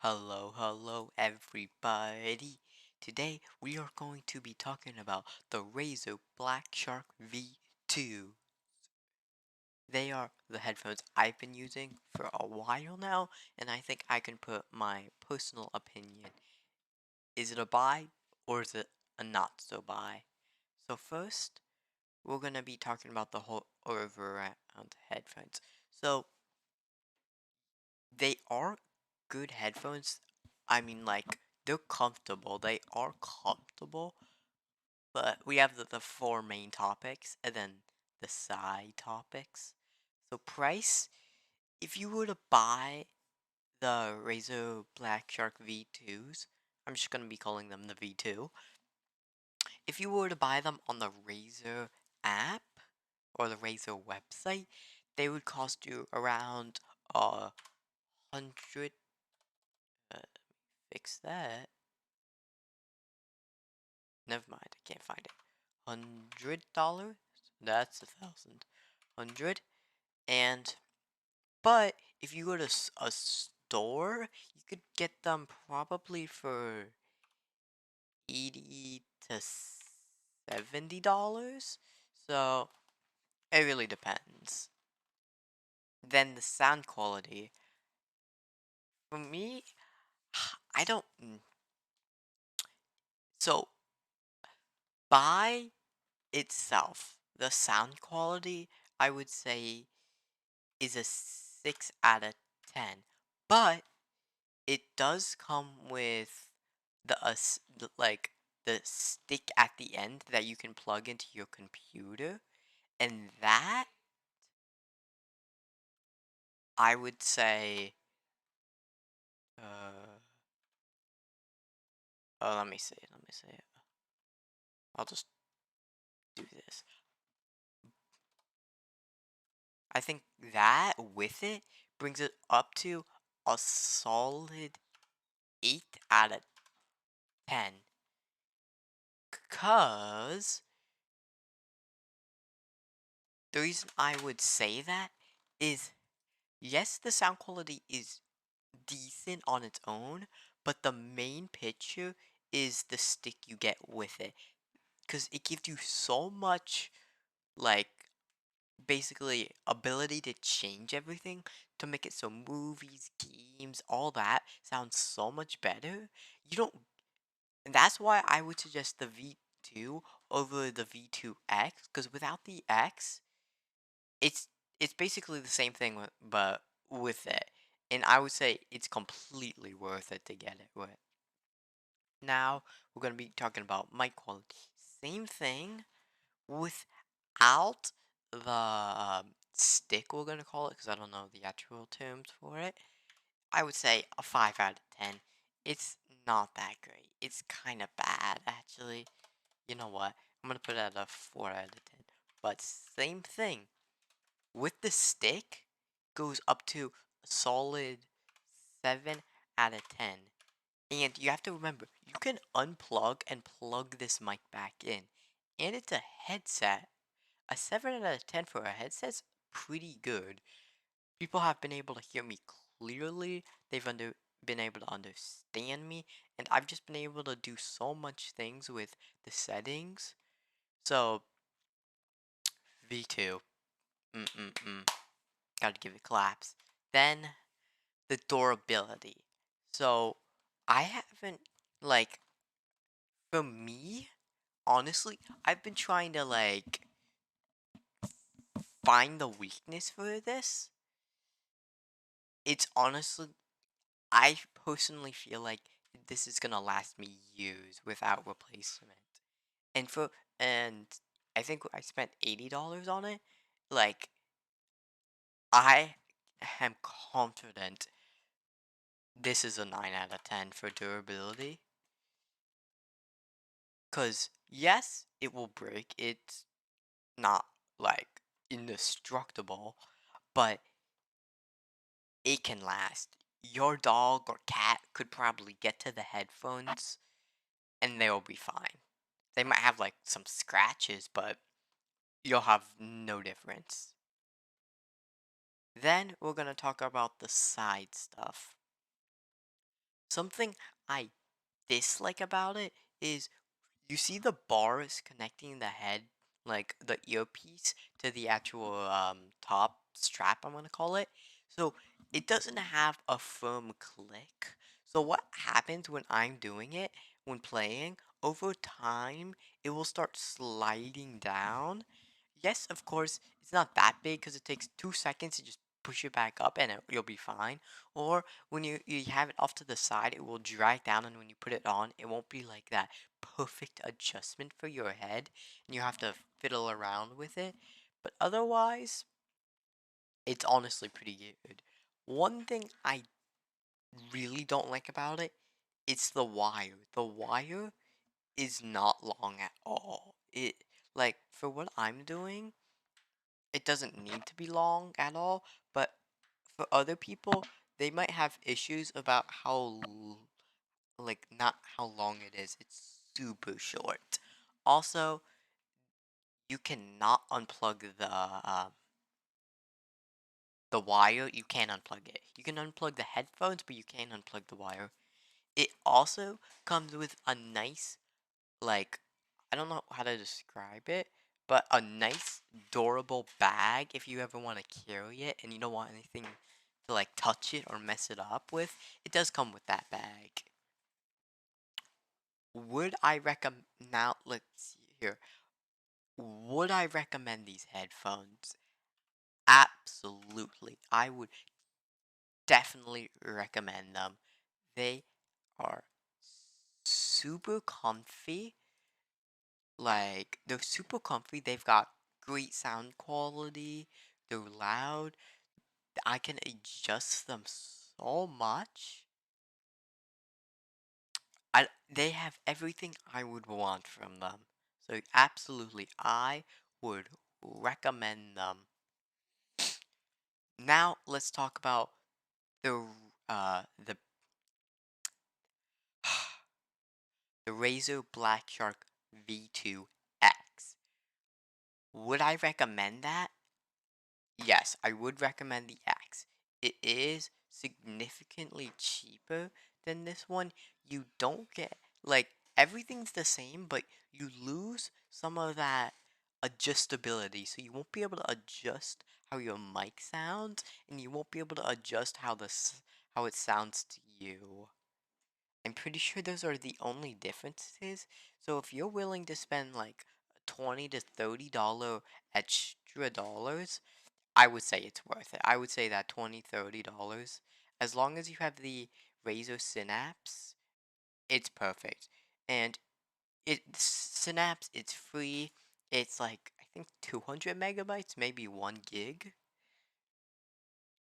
Hello everybody. Today we are going to be talking about the Razer Blackshark V2. They are the headphones I've been using for a while now, and I think I can put my personal opinion. Is it a buy or is it a not so buy? So first, we're going to be talking about the whole overall headphones. So they are good headphones. I mean, like, they're comfortable. They are comfortable. But we have the four main topics and then the side topics. So, price, if you were to buy the Razer Blackshark V2s, I'm just going to be calling them the V2. If you were to buy them on the Razer app or the Razer website, they would cost you around 100. Fix that. Never mind, I can't find it. $100? That's 1,000. 100. And, but if you go to a store, you could get them probably for 80 to $70. So, it really depends. Then the sound quality. For me, I don't. So, by itself, the sound quality, I would say, is a 6 out of 10. But it does come with like the stick at the end that you can plug into your computer, and that I would say uh oh, let me see. I'll just do this. I think that with it brings it up to a solid 8 out of 10. Cause the reason I would say that is, yes, the sound quality is decent on its own, but the main picture is the stick you get with it. Because it gives you so much, like, basically ability to change everything to make it so movies, games, all that sounds so much better. You don't, and that's why I would suggest the V2 over the V2X, because without the X, it's it's basically the same thing, but with it. And I would say it's completely worth it to get it with. Now, we're going to be talking about mic quality. Same thing without the stick, we're going to call it, because I don't know the actual terms for it. I would say a 5 out of 10. It's not that great. It's kind of bad, actually. You know what? I'm going to put it at a 4 out of 10. But same thing. With the stick, goes up to a solid 7 out of 10. And you have to remember, you can unplug and plug this mic back in. And it's a headset. A 7 out of 10 for a headset's pretty good. People have been able to hear me clearly. They've been able to understand me. And I've just been able to do so much things with the settings. So, V2. Gotta give it claps. Then, the durability. So, I haven't, like, for me, honestly, I've been trying to, like, find the weakness for this. It's honestly, I personally feel like this is gonna last me years without replacement. And and I think I spent $80 on it. Like, I am confident this is a 9 out of 10 for durability. Cause yes, it will break. It's not like indestructible, but it can last. Your dog or cat could probably get to the headphones and they'll be fine. They might have like some scratches, but you'll have no difference. Then we're gonna talk about the side stuff. Something I dislike about it is you see the bars connecting the head, like the earpiece, to the actual top strap, I'm gonna call it. So it doesn't have a firm click. So what happens when I'm doing it, when playing, over time, it will start sliding down. Yes, of course, it's not that big because it takes 2 seconds to just push it back up and you'll be fine. Or when you have it off to the side, it will drag down, and when you put it on, it won't be like that perfect adjustment for your head, and you have to fiddle around with it. But otherwise, it's honestly pretty good. One thing I really don't like about it, it's the wire. The wire is not long at all. It like for what I'm doing, it doesn't need to be long at all, but for other people, they might have issues about like not how long it is. It's super short. Also, you cannot unplug the wire. You can't unplug it. You can unplug the headphones, but you can't unplug the wire. It also comes with a nice, like, I don't know how to describe it, but a nice durable bag if you ever want to carry it and you don't want anything to like touch it or mess it up with. It does come with that bag. Would I recommend now? Let's see here. Would I recommend these headphones? Absolutely. I would definitely recommend them. They are super comfy. Like, they're super comfy. They've got great sound quality. They're loud. I can adjust them so much. They have everything I would want from them. So absolutely, I would recommend them. Now let's talk about the the Razer Blackshark V2X. Would I recommend that? Yes, I would recommend the X. It is significantly cheaper than this one. You don't get, like, everything's the same, but you lose some of that adjustability. So you won't be able to adjust how your mic sounds, and you won't be able to adjust how it sounds to you. I'm pretty sure those are the only differences. So if you're willing to spend like $20 to $30 extra dollars, I would say it's worth it. I would say that $20 to $30, as long as you have the Razer Synapse, it's perfect. And Synapse, it's free. It's like I think 200 megabytes, maybe 1 gig.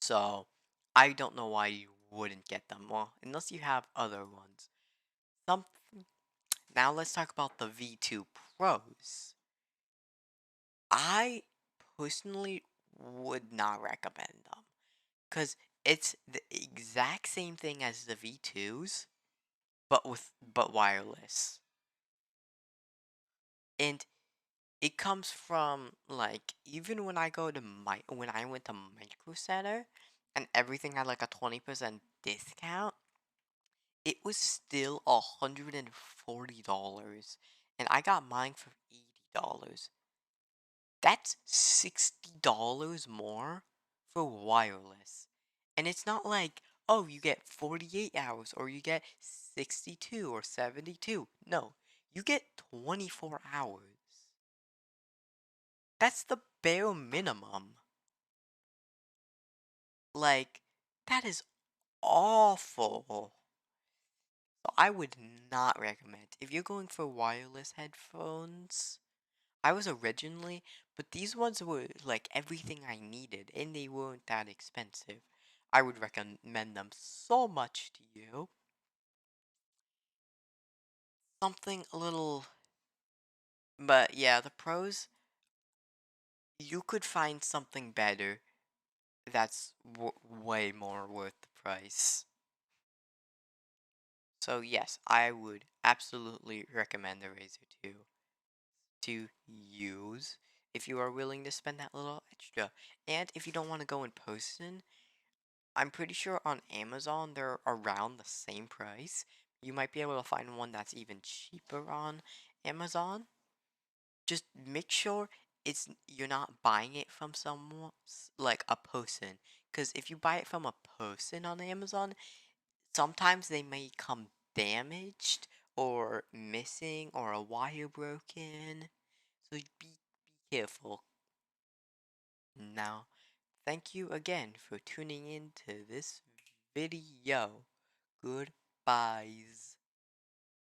So I don't know why you wouldn't get them. Well, unless you have other ones. Some Now let's talk about the V2 Pros. I personally would not recommend them because it's the exact same thing as the V2s, but wireless. And it comes from like even when I went to Micro Center and everything had like a 20% discount, it was still $140, and I got mine for $80. That's $60 more for wireless. And it's not like, oh, you get 48 hours or you get 62 or 72. No, you get 24 hours. That's the bare minimum. Like, that is awful. So I would not recommend. If you're going for wireless headphones, I was originally, but these ones were like everything I needed and they weren't that expensive. I would recommend them so much to you. Something a little, but yeah, the pros, you could find something better that's way more worth the price. So yes, I would absolutely recommend the Razer 2 to use if you are willing to spend that little extra. And if you don't want to go in person, I'm pretty sure on Amazon they're around the same price. You might be able to find one that's even cheaper on Amazon. Just make sure you're not buying it from someone like a person. Because if you buy it from a person on Amazon, sometimes they may come damaged or missing or a wire broken. So be careful. Now, thank you again for tuning in to this video. Goodbyes.